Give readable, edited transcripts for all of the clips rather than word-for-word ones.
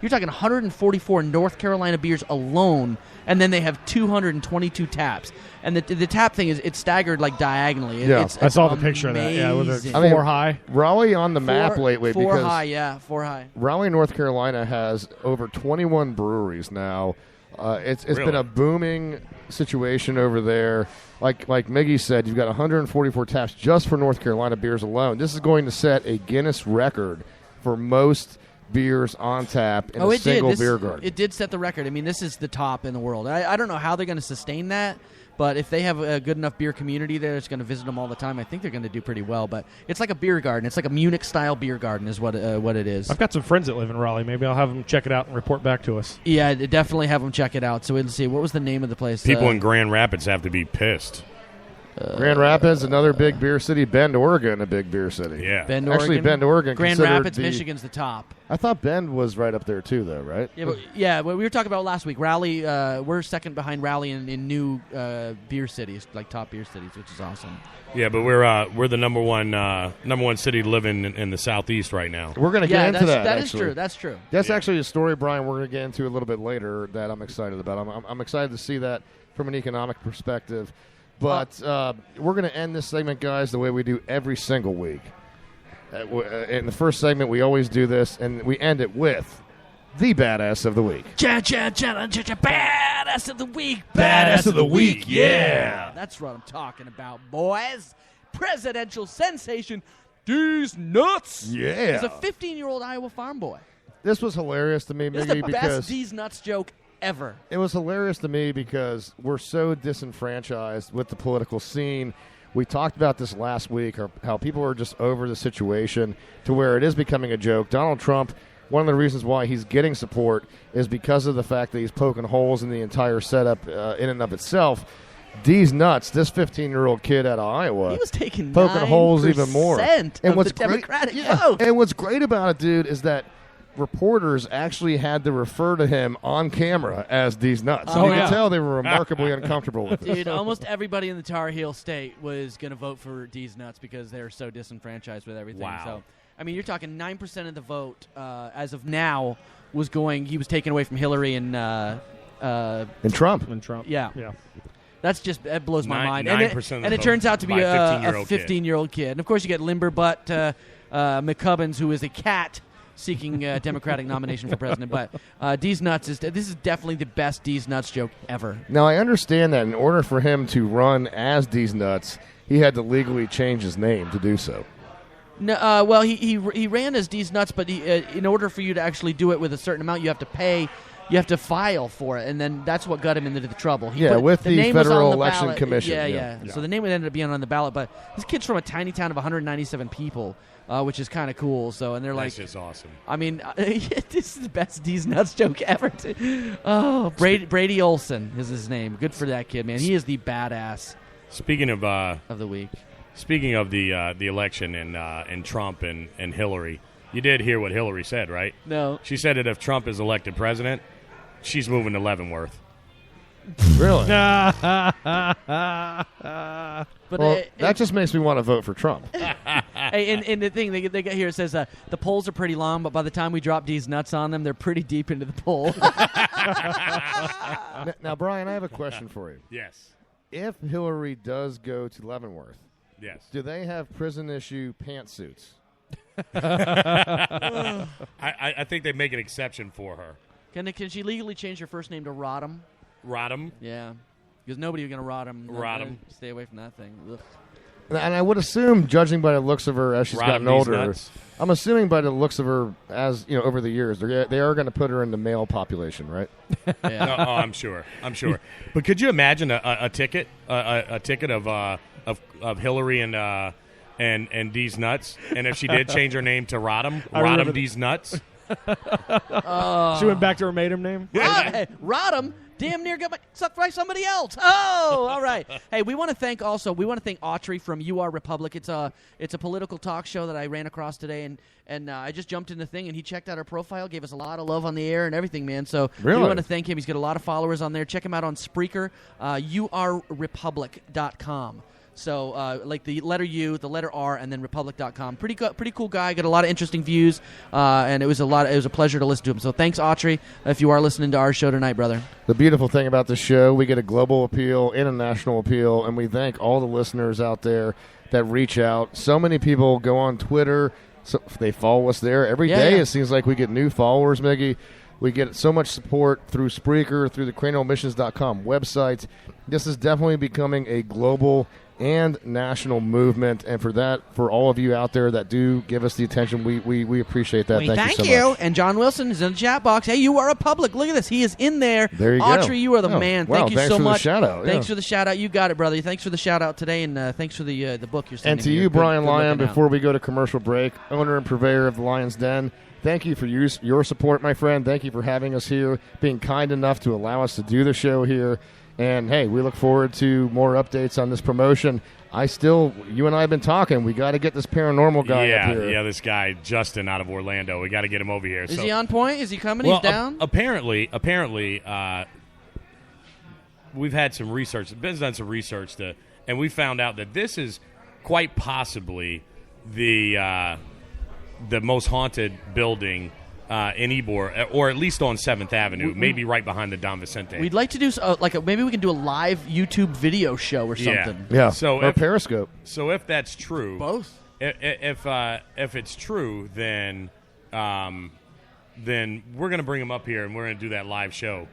You're talking 144 North Carolina beers alone, and then they have 222 taps. And the tap thing it's staggered like diagonally. It's I saw the picture of that. Yeah, was it four high? Raleigh on the map lately. Four high. Raleigh, North Carolina has over 21 breweries now. It's been a booming situation over there. Like Miggy said, you've got 144 taps just for North Carolina beers alone. This is going to set a Guinness record for most beers on tap in a single beer garden. It did set the record. I mean, this is the top in the world. I don't know how they're going to sustain that, but if they have a good enough beer community there that's going to visit them all the time, I think they're going to do pretty well. But it's like a beer garden. It's like a Munich-style beer garden is what it is. I've got some friends that live in Raleigh. Maybe I'll have them check it out and report back to us. Yeah, definitely have them check it out. So let's see. What was the name of the place? People in Grand Rapids have to be pissed. Grand Rapids, another big beer city. Bend, Oregon, a big beer city. Yeah. Bend, Oregon. Grand Rapids, Michigan's the top. I thought Bend was right up there too, though, right? Yeah, but we were talking about last week. Raleigh, we're second behind Raleigh in new beer cities, like top beer cities, which is awesome. Yeah, but we're the number one city living in the southeast right now. We're going to get into that. That is true. That's true. That's actually a story, Brian, we're going to get into a little bit later that I'm excited about. I'm excited to see that from an economic perspective. But we're going to end this segment, guys, the way we do every single week. In the first segment, we always do this, and we end it with the Badass of the Week. Badass of the Week. Badass of the Week, yeah. That's what I'm talking about, boys. Presidential sensation, D's Nuts. Yeah. He's a 15-year-old Iowa farm boy. This was hilarious to me, This is Miggy, the because best D's Nuts joke ever. It was hilarious to me because we're so disenfranchised with the political scene. We talked about this last week, how people are just over the situation to where it is becoming a joke. Donald Trump, one of the reasons why he's getting support is because of the fact that he's poking holes in the entire setup in and of itself. D's Nuts, this 15-year-old kid out of Iowa, he was taking poking holes even more. And what's the Democratic vote. And what's great about it, dude, is that reporters actually had to refer to him on camera as D's Nuts. You could tell they were remarkably uncomfortable with it. Dude, almost everybody in the Tar Heel state was going to vote for D's Nuts because they're so disenfranchised with everything. Wow. So, I mean, you're talking 9% of the vote as of now he was taken away from Hillary and Trump. Yeah. That blows my mind. 9% and it turns out to be a 15-year-old kid. And, of course, you get Limberbutt McCubbins, who is a cat seeking a Democratic nomination for president. But D's Nuts this is definitely the best D's Nuts joke ever. Now, I understand that in order for him to run as D's Nuts, he had to legally change his name to do so. No, well, he ran as D's Nuts, but in order for you to actually do it with a certain amount, you have to pay. You have to file for it, and then that's what got him into the trouble. With the Federal Election Commission. Yeah. So the name would end up being on the ballot, but this kid's from a tiny town of 197 people, which is kind of cool. So, and they're like, that's just awesome. I mean, this is the best D's Nuts joke ever. Oh, Brady Olson is his name. Good for that kid, man. He is the badass. Speaking of the week. Speaking of the election and Trump and Hillary, you did hear what Hillary said, right? No. She said that if Trump is elected president, she's moving to Leavenworth. Really? But that just makes me want to vote for Trump. Hey, and the thing they get here, it says the polls are pretty long, but by the time we drop D's Nuts on them, they're pretty deep into the poll. Now, Brian, I have a question for you. Yes. If Hillary does go to Leavenworth, yes, do they have prison-issue pantsuits? I think they make an exception for her. Can she legally change her first name to Rodham? Rodham? Yeah. Because nobody's going to Rodham. Rodham. Stay away from that thing. Ugh. And I would assume, judging by the looks of her as she's gotten older, I'm assuming by the looks of her as over the years, they are going to put her in the male population, right? Yeah. No, I'm sure. But could you imagine a ticket, a ticket of Hillary and D's Nuts, and if she did change her name to Rodham D's Nuts? She went back to her maiden name? Rodham damn near got sucked by somebody else. Oh, all right. Hey, we want to thank Autry from You Are Republic. It's a political talk show that I ran across today, and I just jumped in the thing, and he checked out our profile, gave us a lot of love on the air and everything, man. So really? We want to thank him. He's got a lot of followers on there. Check him out on Spreaker, youarerepublic.com. So like the letter U, the letter R, and then republic.com. Pretty cool guy. Got a lot of interesting views, and it was a pleasure to listen to him. So thanks, Autry, if you are listening to our show tonight, brother. The beautiful thing about the show, we get a global appeal and a national appeal, and we thank all the listeners out there that reach out. So many people go on Twitter. So they follow us there. Every day it seems like we get new followers, Miggy. We get so much support through Spreaker, through the cranialmissions.com website. This is definitely becoming a global and national movement, and for all of you out there that do give us the attention, we appreciate that. Thank you so much. And John Wilson is in the chat box. Hey, you are a public. Look at this. He is in there. There you go. Autry, you are the man. Wow, Thank you so much. Thanks for the shout-out. Thanks for the shout-out. You got it, brother. Thanks for the shout-out today, and thanks for the book you're sending. And to you, Brian Lyon, before we go to commercial break, owner and purveyor of the Lion's Den, thank you for your support, my friend. Thank you for having us here, being kind enough to allow us to do the show here. And, hey, we look forward to more updates on this promotion. You and I have been talking. We got to get this paranormal guy up here. Yeah, this guy, Justin, out of Orlando. We got to get him over here. Is he on point? Is he coming? He's down? Apparently, we've had some research. Ben's done some research, and we found out that this is quite possibly the most haunted building in Ybor, or at least on 7th Avenue, maybe right behind the Don Vicente. We'd like to do maybe we can do a live YouTube video show or something. Yeah. So Periscope. So if that's true, both. If it's true, then we're going to bring him up here and we're going to do that live show.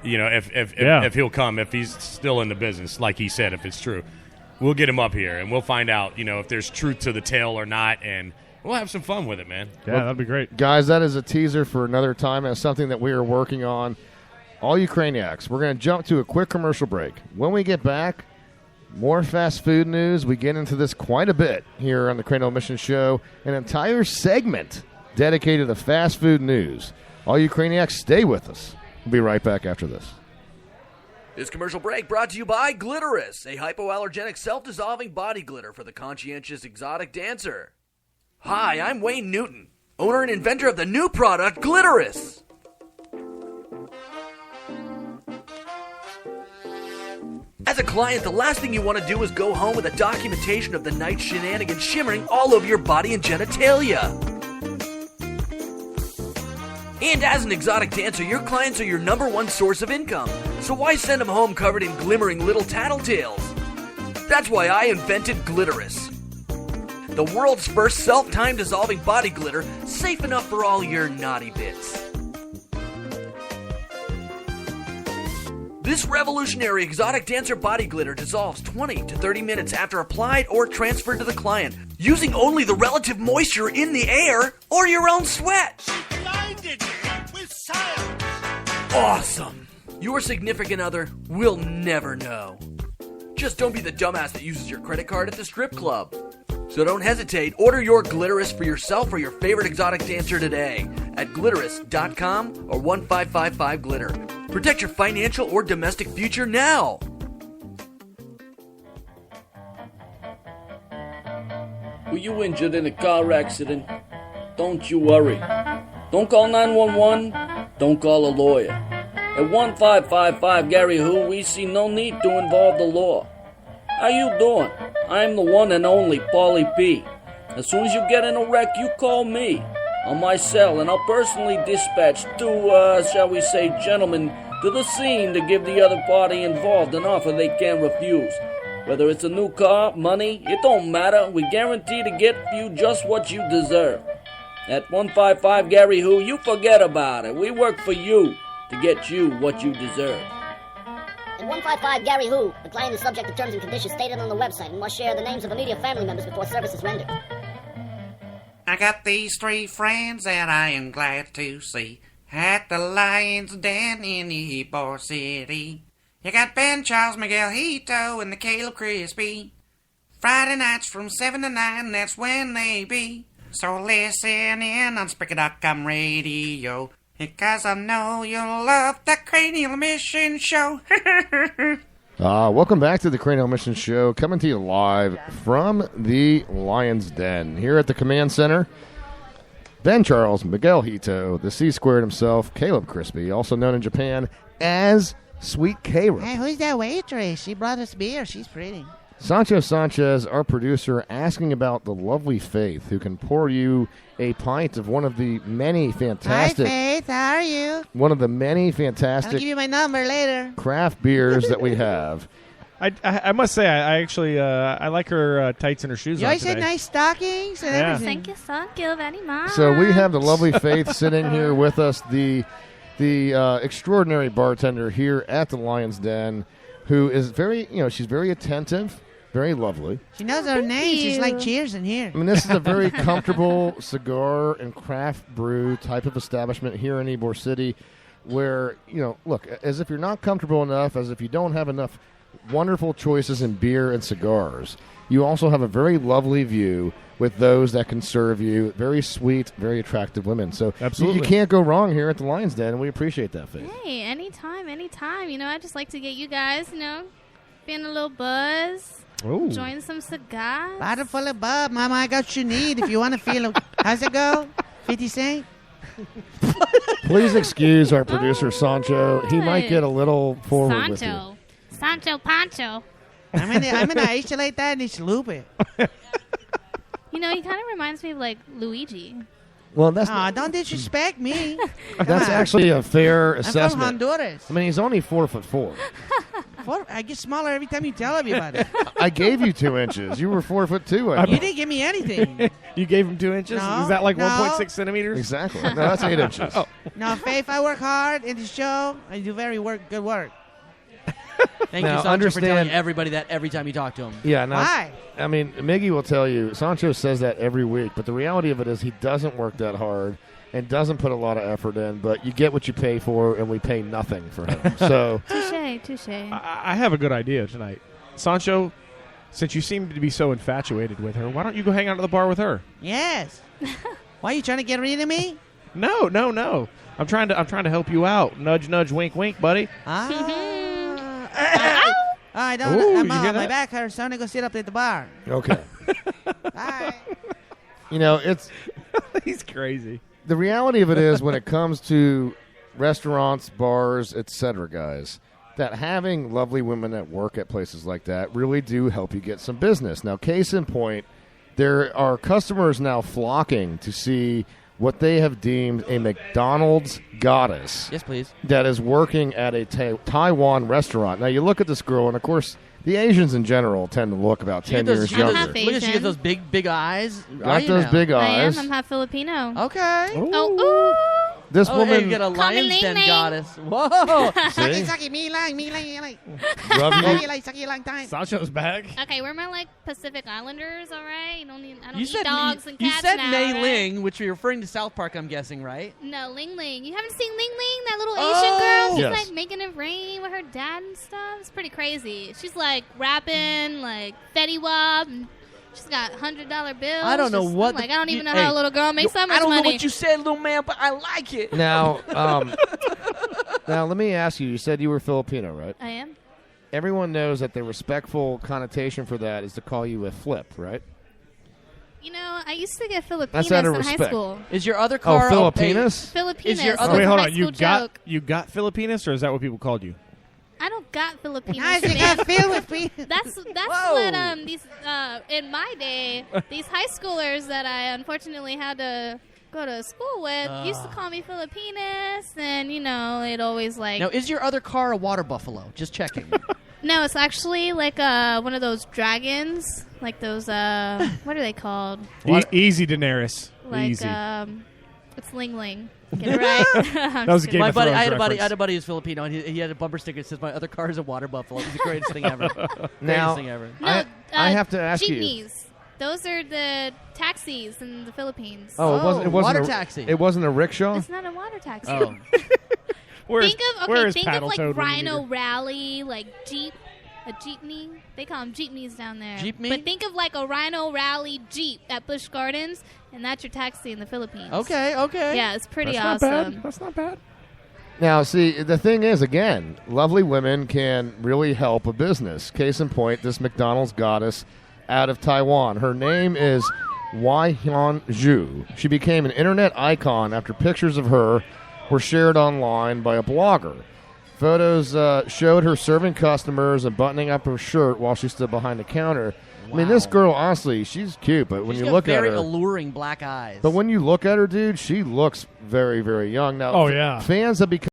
You know, if he'll come, if he's still in the business, like he said, if it's true, we'll get him up here and we'll find out, if there's truth to the tale or not, and we'll have some fun with it, man. Yeah, that'd be great. Guys, that is a teaser for another time. That's something that we are working on. All you Craniacs, we're going to jump to a quick commercial break. When we get back, more fast food news. We get into this quite a bit here on the Cranial Mission Show. An entire segment dedicated to fast food news. All you Craniacs, stay with us. We'll be right back after this. This commercial break brought to you by Glitterous, a hypoallergenic self-dissolving body glitter for the conscientious exotic dancer. Hi, I'm Wayne Newton, owner and inventor of the new product, Glitterous. As a client, the last thing you want to do is go home with a documentation of the night's shenanigans shimmering all over your body and genitalia. And as an exotic dancer, your clients are your number one source of income, so why send them home covered in glimmering little tattletales? That's why I invented Glitterous, the world's first self-time dissolving body glitter, safe enough for all your naughty bits. This revolutionary exotic dancer body glitter dissolves 20 to 30 minutes after applied or transferred to the client, using only the relative moisture in the air or your own sweat. She blinded me with science. Awesome. Your significant other will never know. Just don't be the dumbass that uses your credit card at the strip club. So don't hesitate. Order your Glitterous for yourself or your favorite exotic dancer today at glitterous.com or 1555-GLITTER. Protect your financial or domestic future now. Were you injured in a car accident? Don't you worry. Don't call 911. Don't call a lawyer. At 1555 Gary Who, we see no need to involve the law. How you doing? I'm the one and only Paulie P. As soon as you get in a wreck, you call me on my cell, and I'll personally dispatch two, shall we say, gentlemen to the scene to give the other party involved an offer they can't refuse. Whether it's a new car, money, it don't matter. We guarantee to get you just what you deserve. At 155 Gary Who, you forget about it. We work for you to get you what you deserve. At 155 Gary Who, the client is subject to terms and conditions stated on the website and must share the names of immediate family members before service is rendered. I got these three friends that I am glad to see at the Lion's Den in Ybor City. You got Ben, Charles, Miguel, Hito, and the Caleb Crispy. Friday nights from 7 to 9, that's when they be. So listen in on Spreaker.com radio, because I know you'll love the Cranial Mission Show. Welcome back to the Cranial Mission Show, coming to you live from the Lion's Den. Here at the Command Center, Ben Charles, Miguel Hito, the C-Squared himself, Caleb Crispy, also known in Japan as Sweet Caleb. Hey, who's that waitress? She brought us beer. She's pretty. Sancho Sanchez, our producer, asking about the lovely Faith, who can pour you a pint of one of the many fantastic... Hi, Faith. How are you? One of the many I'll fantastic give you my number later. craft beers that we have. I must say, I actually I like her tights and her shoes You on always today. had nice stockings and Yeah. everything. Thank you very much. So we have the lovely Faith sitting here with us, the extraordinary bartender here at the Lion's Den, who is she's very attentive, very lovely. She knows her name. She's you. like Cheers in here. I mean, this is a very comfortable cigar and craft brew type of establishment here in Ybor City where, look, as if you're not comfortable enough, as if you don't have enough wonderful choices in beer and cigars, you also have a very lovely view with those that can serve you. Very sweet, very attractive women. So Absolutely. you can't go wrong here at the Lion's Den, and we appreciate that, Faith. Hey, anytime. I just like to get you guys, being a little buzz, Ooh. enjoying some cigars. Bottle full of bub. Mama, I got what you need if you want to feel it. How's it go? 50 cent? Please excuse our producer, Sancho. He might get a little forward with you. Sancho Pancho. I'm gonna isolate that and it's loopy. He kind of reminds me of like Luigi. Well, that's Don't disrespect me. that's actually a fair I'm from assessment. Honduras. I mean, he's only 4'4". I get smaller every time you tell everybody. I gave you 2 inches. You were 4'2". I You think. didn't give me anything. You gave him 2 inches? No, Is that like no. 1.6 centimeters? Exactly. No, that's 8 inches. No, Faith, I work hard in the show. I do good work. Thank Now, you, Sancho, for understand- telling everybody that every time you talk to him. Yeah. Now, Why? I mean, Miggy will tell you, Sancho says that every week, but the reality of it is he doesn't work that hard and doesn't put a lot of effort in, but you get what you pay for, and we pay nothing for him. So Touche. I have a good idea tonight. Sancho, since you seem to be so infatuated with her, why don't you go hang out at the bar with her? Yes. Why are you trying to get rid of me? No. I'm trying to help you out. Nudge, nudge, wink, wink, buddy. I don't. Ooh, I'm you hear my that? back hurts. So I'm gonna go sit up at the bar. okay, Bye. it's He's crazy. the reality of it is when it comes to restaurants, bars, etc., guys, that having lovely women at work at places like that really do help you get some business. Now, case in point, there are customers now flocking to see what they have deemed a McDonald's goddess Yes, please. that is working at a Taiwan restaurant. Now, you look at this girl, and of course, the Asians in general tend to look about 10 years I'm younger. half Look at she Asian. has those big eyes. Are Got you those now? big I am. eyes. I'm half Filipino. Okay. Oh, This Oh, woman, hey, you got a Come lion's ling den ling. goddess. Whoa. see? Saki, me lang, like. Rub you- Saki lang time. Sancho's back. Okay, we're more like Pacific Islanders, all right? I don't You eat said dogs and you cats said now, Mei right? Ling, which you're referring to South Park, I'm guessing, right? No, Ling Ling. You haven't seen Ling Ling, that little Asian girl? She's Yes. like making it rain with her dad and stuff. It's pretty crazy. She's like rapping, like Fetty Wap, and she's got $100 bills. I don't know Just- what I'm like, the- I don't even know hey, how a little girl makes that much I don't money. know what you said, little man, but I like it. Now, now let me ask you. You said you were Filipino, right? I am. Everyone knows that the respectful connotation for that is to call you a flip, right? You know, I used to get Filipinos out of in high respect. school. Is your other car Filipinas? Filipinos. Is your That's other- a Wait, hold high on. You school joke. got Filipinas, or is that what people called you? I don't got Filipinos. How's it gonna feel with me? That's Whoa. what these in my day these high schoolers that I unfortunately had to go to school with used to call me Filipinas, and it always like Now, is your other car a water buffalo? Just checking. no, it's actually like one of those dragons, like those what are they called? Easy, Daenerys. Like Easy. it's Ling Ling. Get it right. That was a Game My of buddy, Thrones I had a buddy reference. who's Filipino, and he had a bumper sticker that says, "My other car is a water buffalo." It's the greatest thing ever. Now, Greatest thing ever. No, I have to ask you. jeepneys. Those are the taxis in the Philippines. Oh, it wasn't. It wasn't water a, taxi. It wasn't a rickshaw. It's not a water taxi. Oh, Where's, Think of where is think of Paddle like Toad when you need Rhino her? Rally, like Jeep, a jeepney. They call them jeepneys down there. Jeepney? But think of like a Rhino Rally Jeep at Busch Gardens, and that's your taxi in the Philippines. okay. Yeah, it's pretty That's not awesome. bad. That's not bad. Now, see, the thing is, again, lovely women can really help a business. Case in point, this McDonald's goddess out of Taiwan. Her name is Wai Hyun Zhu. She became an internet icon after pictures of her were shared online by a blogger. Photos showed her serving customers and buttoning up her shirt while she stood behind the counter. I mean, this girl, honestly, she's cute, but when She's you got look at very her, alluring black eyes. but when you look at her, dude, she looks very, very young. Now, Oh, yeah. fans have become